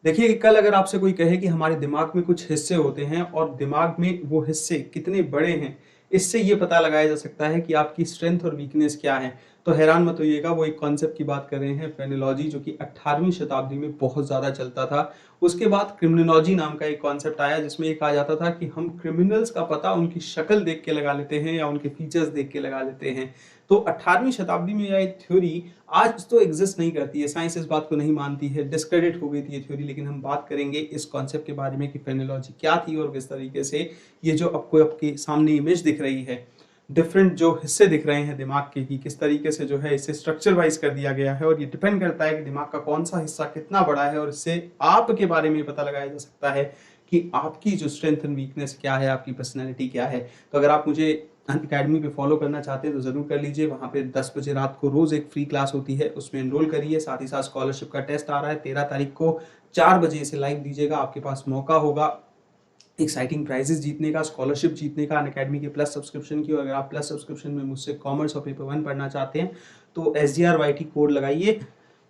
देखिए कि कल अगर आपसे कोई कहे कि हमारे दिमाग में कुछ हिस्से होते हैं और दिमाग में वो हिस्से कितने बड़े हैं, इससे ये पता लगाया जा सकता है कि आपकी स्ट्रेंथ और वीकनेस क्या है। तो हैरान मत होइएगा, वो एक कॉन्सेप्ट की बात कर रहे हैं, फेनोलॉजी, जो कि 18वीं शताब्दी में बहुत ज़्यादा चलता था। उसके बाद क्रिमिनोलॉजी नाम का एक कॉन्सेप्ट आया जिसमें ये कहा जाता था कि हम क्रिमिनल्स का पता उनकी शक्ल देख के लगा लेते हैं या उनके फीचर्स देख के लगा लेते हैं। तो 18वीं शताब्दी में यह थ्योरी आज तो एग्जिस्ट नहीं करती है, साइंस इस बात को नहीं मानती है, डिस्क्रेडिट हो गई थी ये थ्योरी। लेकिन हम बात करेंगे इस कॉन्सेप्ट के बारे में कि फेनोलॉजी क्या थी और किस तरीके से ये जो आपको आपके सामने इमेज दिख रही है, डिफरेंट जो हिस्से दिख रहे हैं दिमाग के, कि किस तरीके से जो है इसे स्ट्रक्चर वाइज कर दिया गया है। और ये डिपेंड करता है कि दिमाग का कौन सा हिस्सा कितना बड़ा है, और इससे आपके बारे में पता लगाया जा सकता है कि आपकी जो स्ट्रेंथ एंड वीकनेस क्या है, आपकी पर्सनैलिटी क्या है। तो अगर आप मुझे अकेडमी पे फॉलो करना चाहते हैं तो ज़रूर कर लीजिए। वहाँ पे 10 बजे रात को रोज़ एक फ्री क्लास होती है, उसमें एनरोल करिए। साथ ही साथ स्कॉलरशिप का टेस्ट आ रहा है 13 तारीख को, 4 बजे इसे लाइव दीजिएगा। आपके पास मौका होगा एक्साइटिंग प्राइजेस जीतने का, स्कॉलरशिप जीतने का अकेडमी के प्लस सब्सक्रिप्शन की। और अगर आप प्लस सब्सक्रिप्शन में मुझसे कॉमर्स और पेपर 1 पढ़ना चाहते हैं तो SGRYT कोड लगाइए,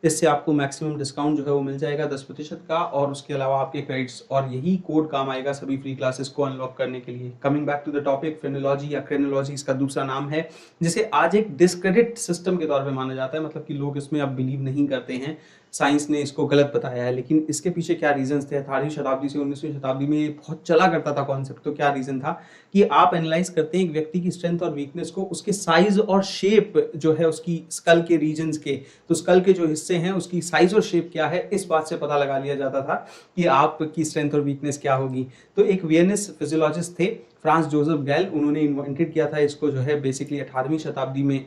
इससे आपको मैक्सिमम डिस्काउंट जो है वो मिल जाएगा 10% का। और उसके अलावा आपके क्रेडिट्स, और यही कोड काम आएगा सभी फ्री क्लासेस को अनलॉक करने के लिए। Coming back to the topic, phenology या क्रेनोलॉजी इसका दूसरा नाम है, जिसे आज एक डिस्क्रेडिट सिस्टम के तौर पे माना जाता है। मतलब कि लोग इसमें अब बिलीव नहीं करते हैं, साइंस ने इसको गलत बताया है। लेकिन इसके पीछे क्या रीजंस थे? 18वीं शताब्दी से 19वीं शताब्दी में ये बहुत चला करता था कॉन्सेप्ट। तो क्या रीजन था कि आप एनालाइज करते हैं एक व्यक्ति की स्ट्रेंथ और वीकनेस को उसके साइज और शेप जो है उसकी स्कल के रीजन्स के। तो स्कल के जो हिस्से हैं उसकी साइज और शेप क्या है, इस बात से पता लगा लिया जाता था कि आपकी स्ट्रेंथ और वीकनेस क्या होगी। तो एक वियनिस फिजियोलॉजिस्ट थे, फ्रांस जोसेफ गैल, उन्होंने इन्वेंटेड किया था इसको जो है बेसिकली 18वीं शताब्दी में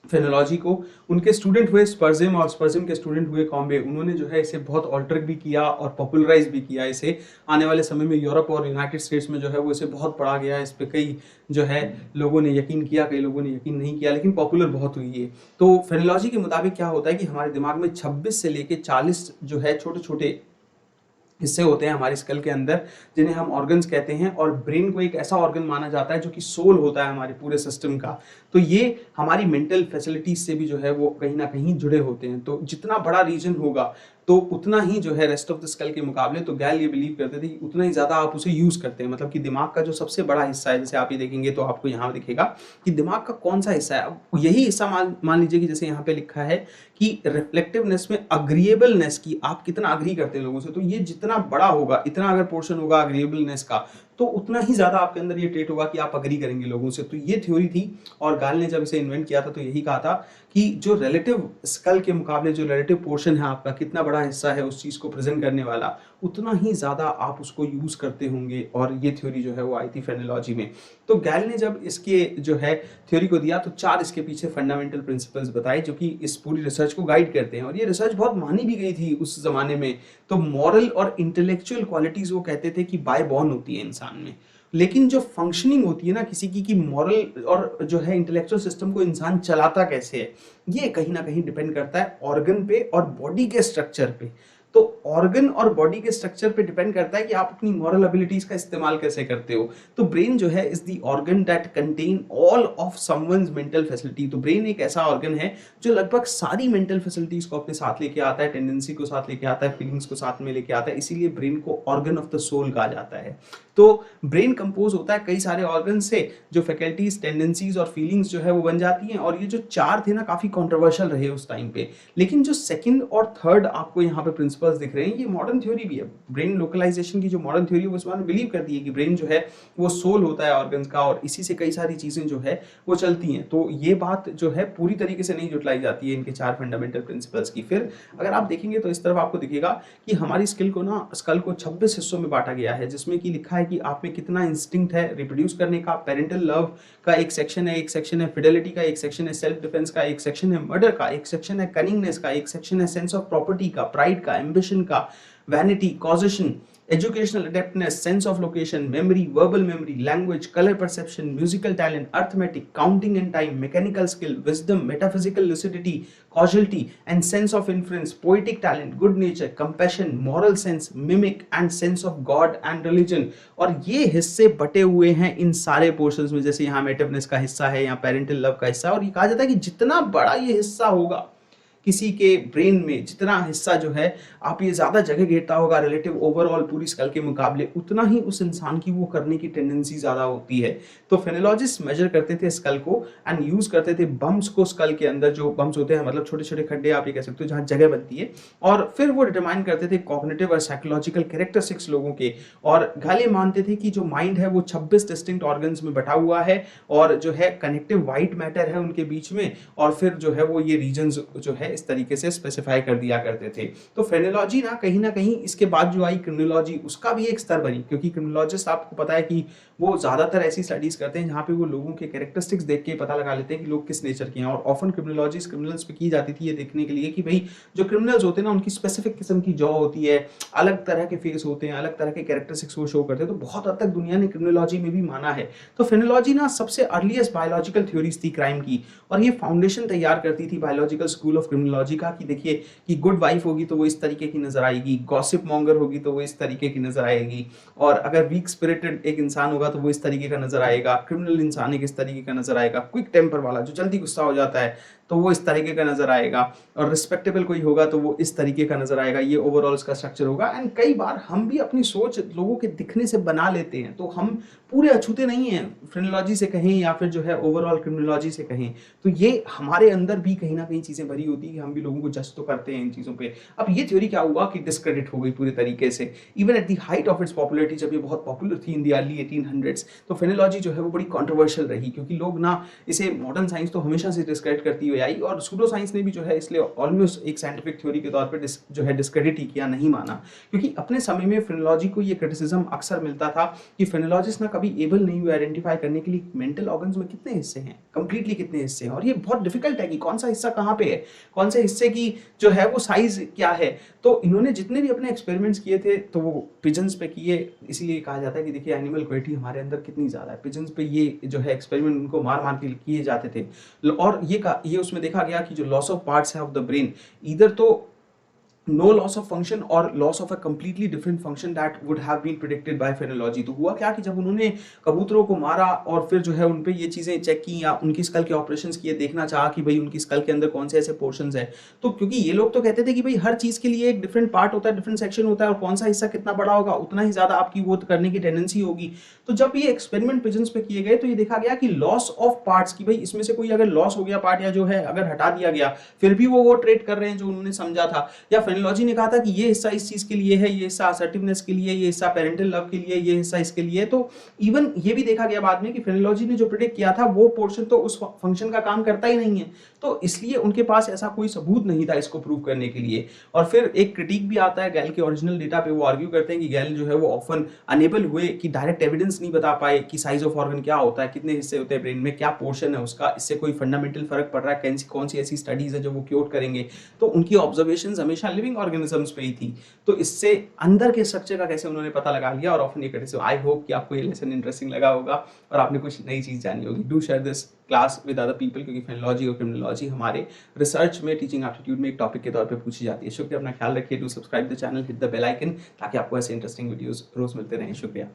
फेनोलॉजी को। उनके स्टूडेंट हुए स्पर्जिम, और स्पर्जिम के स्टूडेंट हुए कॉम्बे। उन्होंने जो है इसे बहुत ऑल्टर भी किया और पॉपुलराइज भी किया इसे। आने वाले समय में यूरोप और यूनाइटेड स्टेट्स में जो है वो इसे बहुत पढ़ा गया। इस पे कई जो है लोगों ने यकीन किया, कई लोगों ने यकीन नहीं किया, लेकिन पॉपुलर बहुत हुई है। तो फेनोलॉजी के मुताबिक क्या होता है कि हमारे दिमाग में 26 से लेके 40 जो है छोटे छोटे हिस्से होते हैं हमारी स्कल के अंदर, जिन्हें हम ऑर्गन्स कहते हैं। और ब्रेन को एक ऐसा ऑर्गन माना जाता है जो कि सोल होता है हमारे पूरे सिस्टम का। तो ये हमारी मेंटल फैसिलिटीज से भी जो है वो कहीं ना कहीं जुड़े होते हैं। तो जितना बड़ा रीजन होगा तो उतना ही जो है रेस्ट ऑफ द स्कल के मुकाबले, तो गैल ये बिलीव करते थे कि उतना ही ज्यादा आप उसे यूज करते हैं। मतलब कि दिमाग का जो सबसे बड़ा हिस्सा है, जैसे आप ये देखेंगे तो आपको यहाँ दिखेगा कि दिमाग का कौन सा हिस्सा है। अब यही हिस्सा मान लीजिए कि जैसे यहाँ पे लिखा है कि रिफ्लेक्टिवनेस में अग्रीएबलनेस की, आप कितना अग्री करते हैं लोगों से। तो ये जितना बड़ा होगा, इतना अगर पोर्शन होगा अग्रीएबलनेस का, तो उतना ही ज्यादा आपके अंदर ये ट्रेट होगा कि आप अग्री करेंगे लोगों से। तो ये थ्योरी थी। और गाल ने जब इसे इन्वेंट किया था तो यही कहा था कि जो रिलेटिव स्कल के मुकाबले जो रिलेटिव पोर्शन है आपका, कितना बड़ा हिस्सा है उस चीज को प्रेजेंट करने वाला, उतना ही ज्यादा आप उसको यूज करते होंगे। और ये थ्योरी जो है वो आई थी फेनोलॉजी में। तो गैल ने जब इसके जो है थ्योरी को दिया तो 4 इसके पीछे फंडामेंटल प्रिंसिपल्स बताए जो कि इस पूरी रिसर्च को गाइड करते हैं। और ये रिसर्च बहुत मानी भी गई थी उस जमाने में। तो मॉरल और इंटेलेक्चुअल क्वालिटीज वो कहते थे कि बाय बॉर्न होती है इंसान में, लेकिन जो फंक्शनिंग होती है ना किसी की, कि मॉरल और जो है इंटेलेक्चुअल सिस्टम को इंसान चलाता कैसे है, ये कहीं ना कहीं डिपेंड करता है ऑर्गन पे और बॉडी के स्ट्रक्चर पे। तो ऑर्गन और बॉडी के स्ट्रक्चर पे डिपेंड करता है कि आप अपनी मॉरल एबिलिटीज का इस्तेमाल कैसे करते हो। तो ब्रेन जो है is the organ that contain all of someone's mental facility. तो ब्रेन एक ऐसा ऑर्गन है जो लगभग सारी मेंटल फैसिलिटीज को अपने साथ लेके आता है, टेंडेंसी को साथ लेके आता है, फीलिंग्स को साथ में लेके आता है। इसीलिए ब्रेन को ऑर्गन ऑफ द सोल कहा जाता है। तो ब्रेन कंपोज होता है कई सारे ऑर्गन से, जो फैकल्टीज, टेंडेंसीज और फीलिंग्स जो है वो बन जाती हैं। और ये जो 4 थे ना काफी कंट्रोवर्शियल रहे उस टाइम पे। लेकिन जो सेकंड और थर्ड आपको यहाँ पे प्रिंसिपल्स दिख रहे हैं, ये मॉडर्न थ्योरी भी है। ब्रेन लोकलाइजेशन की जो मॉडर्न थ्योरी है वो इस बारे में बिलीव करती है कि ब्रेन जो है वो सोल होता है ऑर्गन्स का, और इसी से कई सारी चीजें जो है वो चलती हैं। तो ये बात जो है पूरी तरीके से नहीं जुटलाई जाती है इनके 4 फंडामेंटल प्रिंसिपल्स की। फिर अगर आप देखेंगे तो इस तरफ आपको दिखेगा कि हमारी स्किल को ना स्कल को 26 हिस्सों में बांटा गया है, जिसमें कि लिखा है कि आप में कितना इंस्टिंक्ट है रिप्रोड्यूस करने का। पेरेंटल लव का एक सेक्शन है, एक सेक्शन है फिडेलिटी का, एक सेक्शन है सेल्फ डिफेंस का, एक सेक्शन है मर्डर का, एक सेक्शन है कनिंगनेस का, एक सेक्शन है सेंस ऑफ प्रॉपर्टी का, प्राइड का, एम्बिशन का, vanity, causation, educational adeptness, sense of location, memory, verbal memory, language, colour perception, musical talent, arithmetic, counting and time, mechanical skill, wisdom, metaphysical lucidity, causality and sense of influence, poetic talent, good nature, compassion, moral sense, mimic and sense of god and religion. और ये हिस्से बटे हुए हैं इन सारे portions में। जैसे यहाँ मेटिवनेस का हिस्सा है, यहाँ पेरेंटल लव का हिस्सा। और ये कहा जाता है कि जितना बड़ा ये हिस्सा होगा, किसी के ब्रेन में जितना हिस्सा जो है आप ये ज़्यादा जगह घेरता होगा रिलेटिव ओवरऑल पूरी स्कल के मुकाबले, उतना ही उस इंसान की वो करने की टेंडेंसी ज़्यादा होती है। तो फेनोलॉजिस्ट मेजर करते थे स्कल को एंड यूज़ करते थे बम्प्स को स्कल के अंदर, जो बम्प्स होते हैं मतलब छोटे-छोटे खड्डे आप ये कह सकते हो जहाँ जगह बनती है, और फिर वो डिटरमाइन करते थे कॉग्निटिव और साइकोलॉजिकल कैरेक्टरिस्टिक्स लोगों के। और गाले मानते थे कि जो माइंड है वो 26 डिस्टिंक्ट ऑर्गन्स में बटा हुआ है और जो है कनेक्टिव व्हाइट मैटर है उनके बीच में, और फिर जो है वो ये रीजन्स जो है इस तरीके से स्पेसिफाई कर दिया करते थे। तो फेनोलॉजी ना कहीं इसके बाद जो आई क्रिमिनोलॉजी, उसका भी एक स्तर बनी, क्योंकि क्रिमिनोलॉजिस्ट आपको पता है कि वो ज्यादातर ऐसी स्टडीज करते हैं जहाँ पे वो लोगों के कैरेक्टरिस्टिक्स देख के पता लगा लेते हैं कि लोग किस नेचर के हैं। और ऑफन क्रिमिनोलॉजीज क्रिमिनल्स पे की जाती थी ये देखने के लिए कि भाई जो क्रिमिनल्स होते हैं ना उनकी स्पेसिफिक किस्म की जॉ होती है, अलग तरह के फेस होते हैं, अलग तरह के कैरेक्टरिस्टिक्स वो शो करते हैं। तो बहुत हद तक दुनिया ने क्रिमिनोलॉजी में भी माना है। तो फेनोलॉजी ना सबसे अर्लीस्ट बायोलॉजिकल थ्योरीज थी क्राइम की, और ये फाउंडेशन तैयार करती थी बायोलॉजिकल स्कूल ऑफ क्रिमिनोलॉजी का, कि देखिए कि गुड वाइफ होगी तो वो इस तरीके की नजर आएगी, गॉसिप मॉन्गर होगी तो वो इस तरीके की नजर आएगी, और अगर वीक स्पिरिटेड एक इंसान होगा तो वो इस तरीके का नजर आएगा, क्रिमिनल इंसान एक इस तरीके का नजर आएगा, क्विक टेम्पर वाला जो जल्दी गुस्सा हो जाता है तो वो इस तरीके का नजर आएगा, और रिस्पेक्टेबल कोई होगा तो वो इस तरीके का नजर आएगा। ये ओवरऑल इसका स्ट्रक्चर होगा। एंड कई बार हम भी अपनी सोच लोगों के दिखने से बना लेते हैं, तो हम पूरे अछूते नहीं हैं, फ्रेनोलॉजी से कहें या फिर जो है ओवरऑल क्रिमिनोलॉजी से कहें, तो ये हमारे अंदर भी कहीं ना कहीं चीजें भरी होती है, हम भी लोगों को जज तो करते हैं इन चीजों पे। अब ये थ्योरी क्या हुआ कि डिस्क्रेडिट हो गई पूरे तरीके से, even at the height of its popularity, जब ये बहुत पॉपुलर थी इन द अर्ली 1800s, तो फेनोलॉजी जो है वो बड़ी कॉन्ट्रोवर्शियल रही, क्योंकि लोग ना इसे मॉडर्न साइंस तो हमेशा से डिस्क्रेडिट करती हुई आई, और सूडो साइंस ने भी जो है इसलिए ऑलमोस्ट एक साइंटिफिक थ्योरी के तौर पर जो है डिस्क्रेडिट ही किया, नहीं माना। क्योंकि अपने समय में फेनोलॉजी को ये क्रिटिसिज्म अक्सर मिलता था कि फेनोलॉजिस्ट ना कभी एबल नहीं हुए आइडेंटिफाई करने के लिए मेंटल ऑर्गन्स में कितने हिस्से हैं, कंप्लीटली कितने हिस्से हैं, और ये बहुत डिफिकल्ट है कि कौन सा हिस्सा कहाँ पे है, कौन से हिस्से की जो है वो साइज क्या है। तो इन्होंने जितने भी अपने एक्सपेरिमेंट्स किए थे तो वो पिजन्स पे किए, इसीलिए कहा जाता है कि देखिए एनिमल क्वालिटी हमारे अंदर कितनी ज्यादा है। पिजन्स पे ये जो है एक्सपेरिमेंट उनको मार मार के किए जाते थे, और ये उसमें देखा गया कि जो लॉस ऑफ पार्ट्स है ऑफ द ब्रेन, इधर तो no loss of function or loss of a completely different function that would have been predicted by phenology। तो हुआ क्या कि जब उन्होंने कबूतरों को मारा और फिर जो है उन पे ये चीजें चेक की या उनकी स्कल के ऑपरेशंस किए, देखना चाहा कि भाई उनकी स्कल के अंदर कौन से ऐसे पोर्शंस है, तो क्योंकि ये लोग तो कहते थे कि भाई हर चीज के लिए एक डिफरेंट पार्ट होता है, डिफरेंट सेक्शन होता है, और कौन सा हिस्सा कितना बड़ा होगा उतना ही ज्यादा आपकी वो करने की टेंडेंसी होगी। तो जब ये एक्सपेरिमेंट पिजन्स पे किए गए तो ये देखा गया कि लॉस ऑफ पार्ट्स, की भाई इसमें से कोई अगर लॉस हो गया पार्ट या जो है अगर हटा दिया गया, फिर भी वो ट्रेड कर रहे हैं जो उन्होंने समझा था। या फेनोलॉजी ने कहा था कि ये हिस्सा इस चीज के लिए है, ये हिस्सा असर्टिवनेस के लिए, ये हिस्सा पेरेंटल लव के लिए, ये हिस्सा इसके लिए। तो इवन ये भी देखा गया बाद में कि फेनोलॉजी ने जो प्रेडिक्ट किया था वो पोर्शन तो उस फंक्शन का काम करता ही नहीं है, तो इसलिए उनके पास ऐसा कोई सबूत नहीं था इसको प्रूव करने के लिए। और फिर एक क्रिटिक भी आता है गैल के ओरिजिनल डेटा पे, वो आर्ग्यू करते हैं कि गैल जो है वो ऑफन अनेबल हुए कि डायरेक्ट एविडेंस नहीं बता पाए कि साइज ऑफ ऑर्गन क्या होता है, कितने हिस्से होते हैं ब्रेन में, क्या पोर्शन है उसका, इससे कोई फंडामेंटल फर्क पड़ रहा है, कौन सी ऐसी स्टडीज है जो वो क्योट करेंगे। तो उनकी ऑब्जर्वेशंस हमेशा लिविंग ऑर्गेनिजम्स पे ही थी, तो इससे अंदर के स्ट्रक्चर का कैसे उन्होंने पता लगा लिया। और ऑफन ये करते। सो आई होप कि आपको ये लेसन इंटरेस्टिंग लगा होगा और आपने कुछ नई चीज जानी होगी। Do share this class with other people, क्योंकि फेनोलॉजी और क्रिमिनोलॉजी हमारे रिसर्च में टीचिंग एप्टीट्यूड में एक टॉपिक के तौर पे पूछी जाती है। शुक्रिया, अपना ख्याल रखिए। Do subscribe the channel, hit the bell icon, ताकि आपको ऐसे इंटरेस्टिंग वीडियोस रोज मिलते रहें। शुक्रिया।